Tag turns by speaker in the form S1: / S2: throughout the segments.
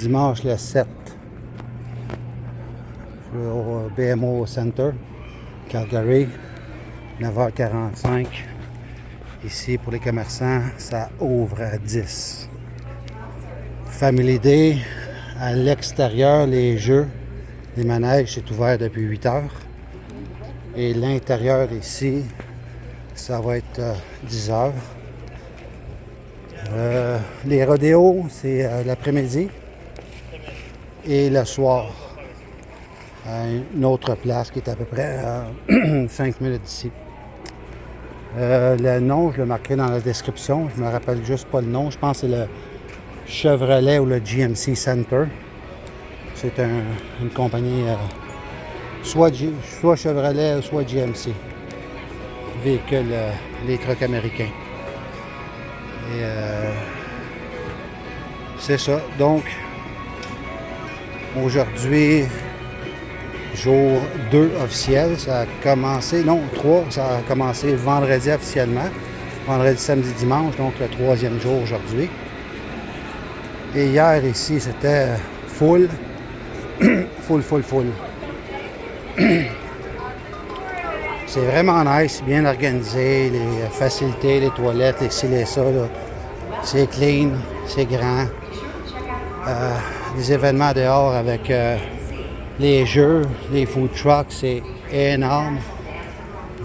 S1: dimanche le 7 au BMO Center, Calgary, 9h45. Ici, pour les commerçants, ça ouvre à 10. Family Day, à l'extérieur, les jeux, les manèges, c'est ouvert depuis 8 heures. Et l'intérieur ici, ça va être 10 heures. Les rodéos, c'est l'après-midi et le soir à une autre place qui est à peu près à 5 minutes d'ici. Le nom, je le marquerai dans la description. Je me rappelle juste pas le nom. Je pense que c'est le Chevrolet ou le GMC Center. C'est une compagnie soit Chevrolet, soit GMC. Véhicule les trucks américains. Et c'est ça. Donc, aujourd'hui, jour 2 officiel, ça a commencé, non, 3, ça a commencé vendredi officiellement. Vendredi, samedi, dimanche, donc le 3e jour aujourd'hui. Et hier, ici, c'était full. full. C'est vraiment nice, bien organisé, les facilités, les toilettes, les ci, les ça, là. C'est clean, c'est grand. Les événements dehors avec les jeux, les food trucks, c'est énorme.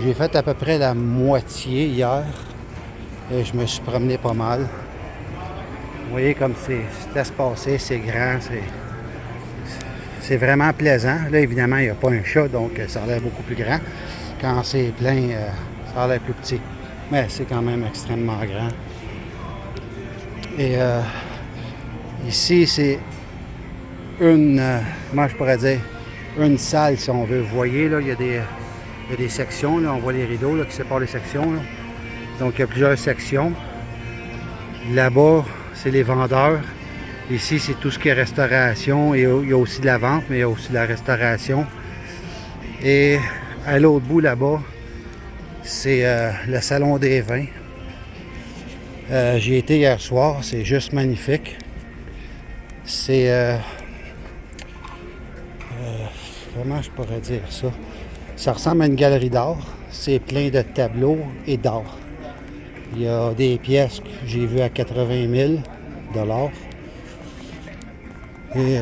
S1: J'ai fait à peu près la moitié hier et je me suis promené pas mal. Vous voyez comme c'est espacé, c'est grand, c'est vraiment plaisant. Là, évidemment, il n'y a pas un chat, donc ça a l'air beaucoup plus grand. Quand c'est plein, ça a l'air plus petit. Mais c'est quand même extrêmement grand. Et ici, c'est comment je pourrais dire, une salle, si on veut. Vous voyez, là, il y a des sections. Là, on voit les rideaux là, qui séparent les sections. Là. Donc, il y a plusieurs sections. Là-bas, c'est les vendeurs. Ici, c'est tout ce qui est restauration. Et il y a aussi de la vente, mais il y a aussi de la restauration. Et à l'autre bout, là-bas, c'est le salon des vins. J'y étais hier soir. C'est juste magnifique. C'est... comment je pourrais dire ça? Ça ressemble à une galerie d'art. C'est plein de tableaux et d'art. Il y a des pièces que j'ai vues à 80 000 $. Et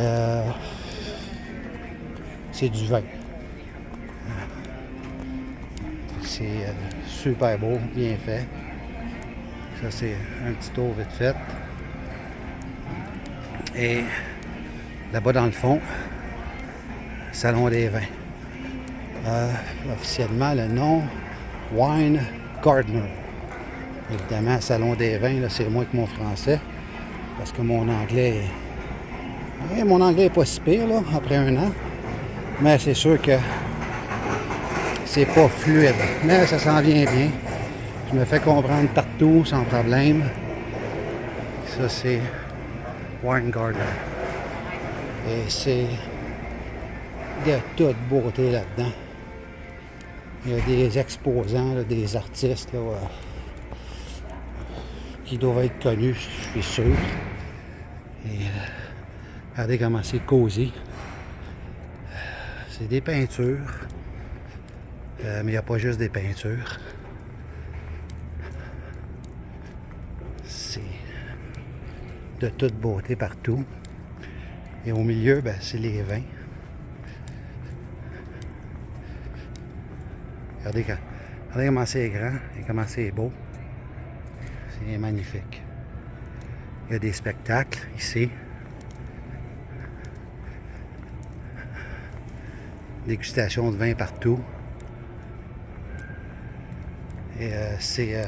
S1: c'est du vin. C'est super beau, bien fait. Ça, c'est un petit tour vite fait. Et là-bas, dans le fond, Salon des vins. Officiellement, le nom, Wine Gardener. Évidemment, Salon des vins, là, c'est moins que mon français, parce que mon anglais est pas si pire, là, après un an. Mais c'est sûr que c'est pas fluide. Mais ça s'en vient bien. Je me fais comprendre partout, sans problème. Ça, c'est Wine Gardener. Et c'est de toute beauté là-dedans. Il y a des exposants, là, des artistes là, qui doivent être connus, je suis sûr. Et regardez comment c'est cosy. C'est des peintures. Mais il n'y a pas juste des peintures. C'est de toute beauté partout. Et au milieu, ben, c'est les vins. Regardez comment c'est grand et comment c'est beau. C'est magnifique. Il y a des spectacles ici. Dégustation de vin partout. Et c'est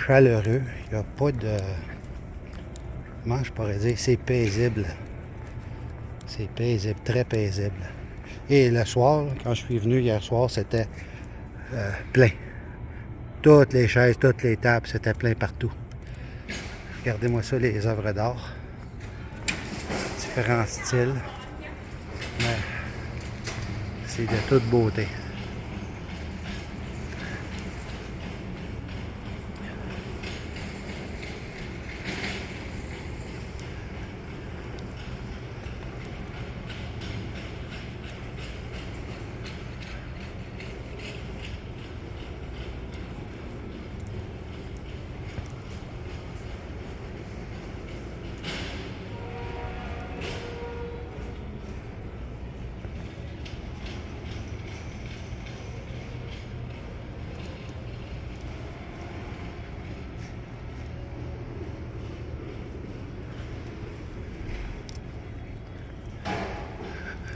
S1: chaleureux. Il n'y a pas de... Comment je pourrais dire? C'est paisible. C'est paisible, très paisible. Et le soir, quand je suis venu hier soir, c'était plein. Toutes les chaises, toutes les tables, c'était plein partout. Regardez-moi ça, les œuvres d'art. Différents styles. Mais c'est de toute beauté.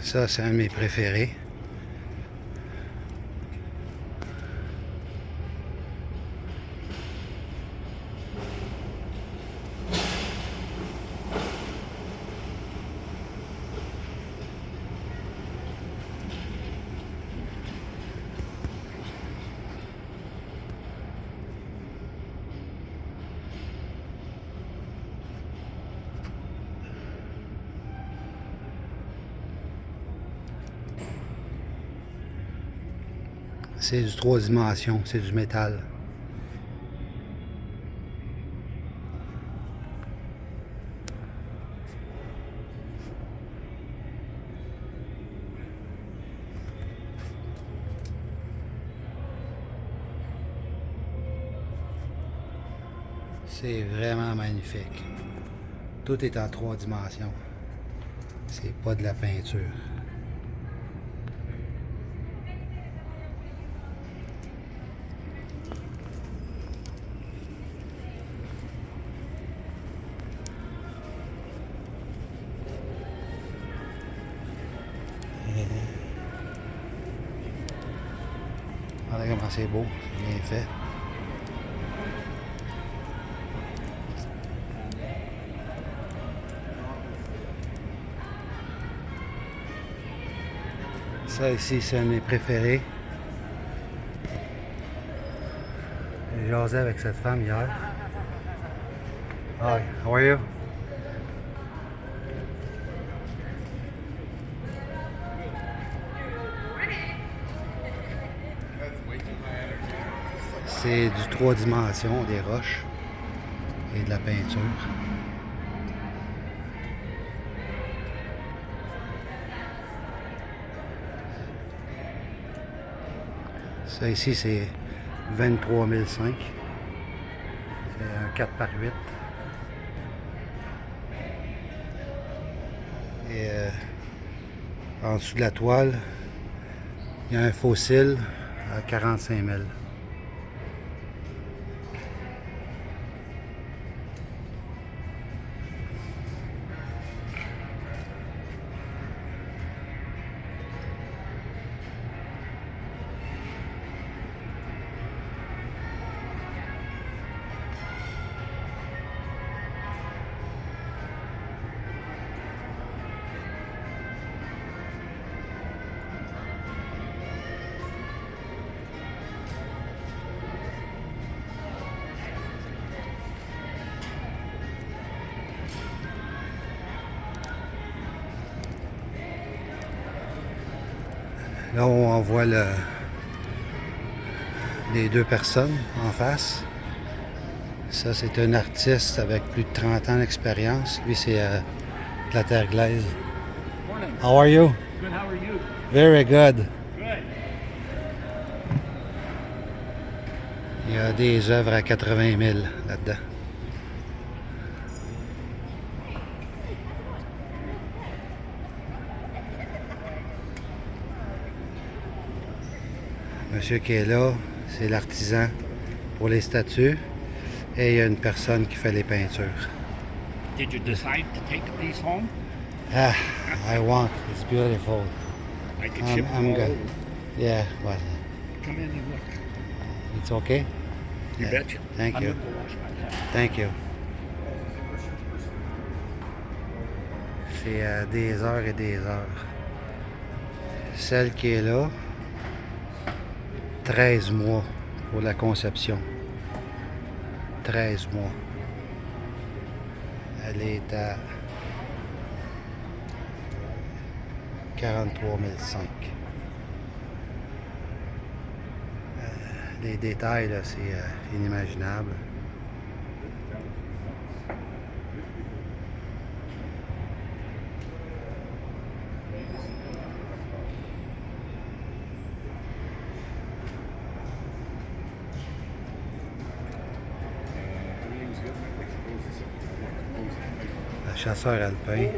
S1: Ça, c'est un de mes préférés. C'est du 3 dimensions, c'est du métal. C'est vraiment magnifique. Tout est en 3 dimensions. C'est pas de la peinture. Regardez comment c'est beau, c'est bien fait. Ça ici, c'est un de mes préférés. J'ai jasé avec cette femme hier. Hi, how are you? C'est du 3 dimensions, des roches et de la peinture. Ça ici, c'est 23 500. C'est un 4 par 8. Et en dessous de la toile, il y a un fossile à 45 000. Là, on voit les deux personnes en face. Ça, c'est un artiste avec plus de 30 ans d'expérience. Lui, c'est de la terre glaise.
S2: Morning.
S1: How are you?
S2: Good. How are you?
S1: Very good.
S2: Good.
S1: Il y a des œuvres à 80 000 là-dedans. Monsieur qui est là, c'est l'artisan pour les statues. Et il y a une personne qui fait les peintures.
S2: Did you decide to take the piece home?
S1: Ah, I want. It's beautiful.
S2: I could ship
S1: I'm
S2: it all
S1: good.
S2: over.
S1: Yeah, but
S2: Come in and look.
S1: it's okay.
S2: You
S1: Yeah.
S2: betcha.
S1: Thank
S2: I'm
S1: you.
S2: gonna go wash my hands.
S1: Thank you. C'est des heures et des heures. Celle qui est là, 13 mois pour la conception. 13 mois. Elle est à 43 500. Les détails, là, c'est inimaginable. Chasseur alpin.